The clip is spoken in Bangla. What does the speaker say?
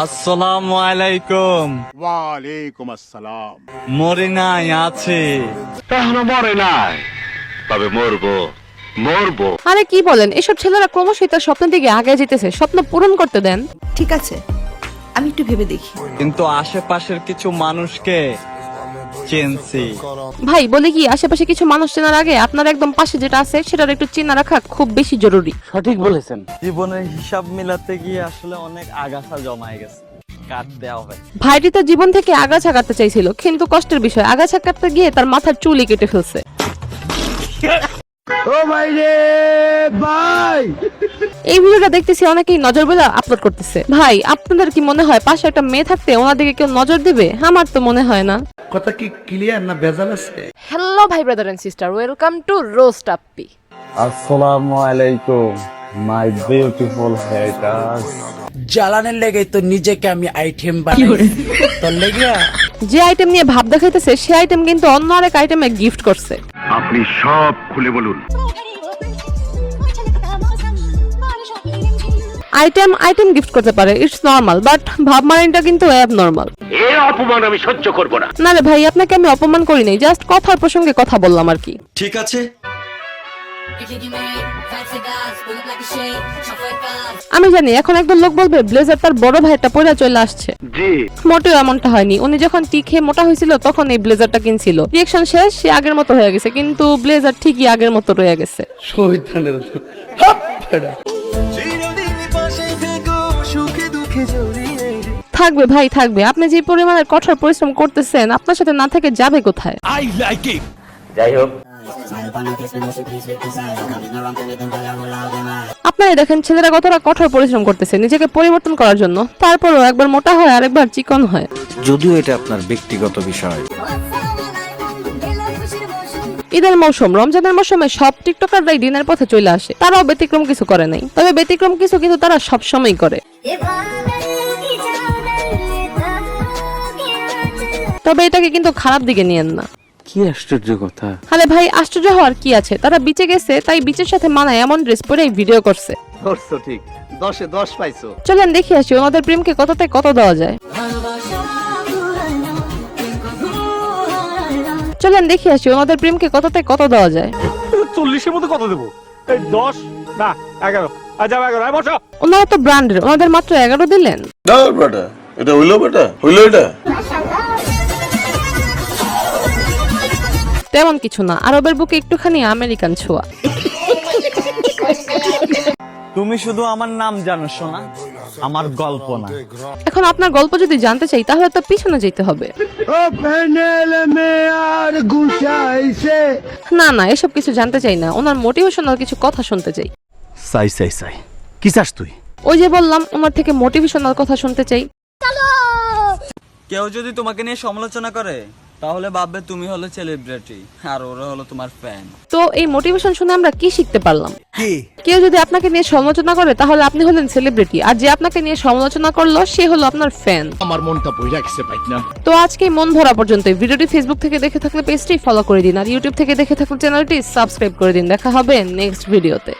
আসসালামু আলাইকুম। ওয়ালাইকুম আসসালাম। মরি নাই, আছে। এখনো মরে নাই, তবে মরবো। আরে কি বলেন, এসব ছেলেরা ক্রমশই তার স্বপ্নের দিকে আগে যেতেছে। স্বপ্ন পূরণ করতে দেন। ঠিক আছে, আমি একটু ভেবে দেখি। কিন্তু আশেপাশের কিছু মানুষকে চিনছি। ভাই বলে কি, আশেপাশে কিছু মানুষ চেনার আগে আপনার একদম পাশে যেটা আছে সেটার একটু চেনা রাখা খুব বেশি জরুরি। সঠিক বলেছেন। জীবনের হিসাব মিলাতে গিয়ে আসলে অনেক আগাছা জমায় গেছে, কাটতে হবে। ভাইটি তার জীবন থেকে আগাছা কাটতে চাইছিল, কিন্তু কষ্টের বিষয় আগাছা কাটতে গিয়ে তার মাথার চুলই কেটে ফেলছে। ও ভাই রে ভাই, এই ভিডিওটা দেখতেছি অনেকেই নজর বলে আপলোড করতেছে। ভাই আপনাদের কি মনে হয় পাশে একটা মেয়ে থাকতে ওনাদিকে কেউ নজর দিবে? আমার তো মনে হয় না। কথা কি ক্লিয়ার না ভেজাল আছে? হ্যালো ভাই brother and sister, welcome to roast Appi. আসসালামু আলাইকুম মাই বিউটিফুল হেটার্স। জ্বালানের লেগে তো নিজেকে আমি আইটেম বানাই তোর লেগে। যে আইটেম নিয়ে ভাব দেখাইতেছে সে আইটেম কিন্তু অন্য আরেক আইটেমে গিফট করছে। আপনি সব খুলে বলুন। আইটেম গিফট করতে পারে, ইটস নরমাল, বাট ভাব মারানিটা কিন্তু অ্যাবনরমাল। এই অপমান আমি সহ্য করব না। না রে ভাই, আপনাকে আমি অপমান করি নাই, জাস্ট কথার প্রসঙ্গে কথা বললাম আর কি। ঠিক আছে, আমি জানি এখন একদম লোক বলবে ব্লেজার তার বড় ভাইটা পরে চলে আসছে। জি, মোটেও এমনটা হয়নি। উনি যখন টি খেয়ে মোটা হয়েছিল তখন এই ব্লেজারটা কিনছিল। রিঅ্যাকশন শেষ, সে আগের মতো হয়ে গেছে, কিন্তু ব্লেজার ঠিকই আগের মতো রয়ে গেছে। শহীদানের থাকবে ভাই থাকবে, আপনি যে পরিমাণের কঠোর পরিশ্রম করতেছেন আপনার সাথে না থেকে যাবে কোথায়? যাই হোক, আপনারা দেখেন ছেলেরা কতটা কঠোর পরিশ্রম করতেছে নিজেকে পরিবর্তন করার জন্য, তারপরও একবার মোটা হয় আরেকবার চিকন হয়। যদিও এটা আপনার ব্যক্তিগত বিষয়। ঈদের মৌসুম, রমজানের মৌসুমে সব টিকটকাররাই দিনের পথে চলে আসে, তারাও ব্যতিক্রম কিছু করে নাই। তবে ব্যতিক্রম কিছু কিন্তু তারা সবসময় করে। তবে এটাকে কিন্তু খারাপ দিকে নিয়েন না। কি আশ্চর্য কথা। আরে ভাই আশ্চর্য হওয়ার কি আছে, তারা বিচে গেছে তাই বিচের সাথে মানায় এমন ড্রেস পরে ভিডিও করছে। ধরছো ঠিক, 10-এ 10 পাইছো। চলেন দেখি আসি ওনাদের প্রেমকে কততে কত দেওয়া যায়। চলেন দেখি আসি ওনাদের প্রেমকে কততে কত দেওয়া যায়। 40-এর মধ্যে কত দেবো? 10 না 11। আচ্ছা 11 বসো। ওনারা তো ব্র্যান্ডের, ওনাদের মাত্র 11 দিলেন। এটা হইলো এটা তেমন কিছু না, আরবের বুকে একটুখানি আমেরিকান ছোঁয়া। তুমি শুধু আমার নাম জানো শোনা, আমার গল্প না। এখন আপনার গল্প যদি জানতে চাই তাহলে তো পিছনে যেতে হবে। ও প্যানেল মে আর গুছাইছে। না না, এসব কিছু জানতে চাই না, ওনার মোটিভেশনাল কিছু কথা শুনতে চাই। সাই কি চাস তুই? ওই যে বললাম ওনার থেকে মোটিভেশনাল কথা শুনতে চাই। কেউ যদি তোমাকে নিয়ে সমালোচনা করে তাহলে ভাববে তুমি হলো সেলিব্রিটি আর ওরা হলো তোমার ফ্যান। তো এই মোটিভেশন শুনে আমরা কি শিখতে পারলাম? কি? কেউ যদি আপনাকে নিয়ে সমালোচনা করে তাহলে আপনি হলেন সেলিব্রিটি, আর যে আপনাকে নিয়ে সমালোচনা করলো সে হলো আপনার ফ্যান। আমার মনটা বইরা গেছে ভাই না। তো আজকে মন ভরা পর্যন্ত। ভিডিওটি ফেসবুক থেকে দেখে থাকলে পেজটি ফলো করে দিন, আর ইউটিউব থেকে দেখে থাকলে চ্যানেলটি সাবস্ক্রাইব করে দিন। দেখা হবে নেক্সট ভিডিওতে।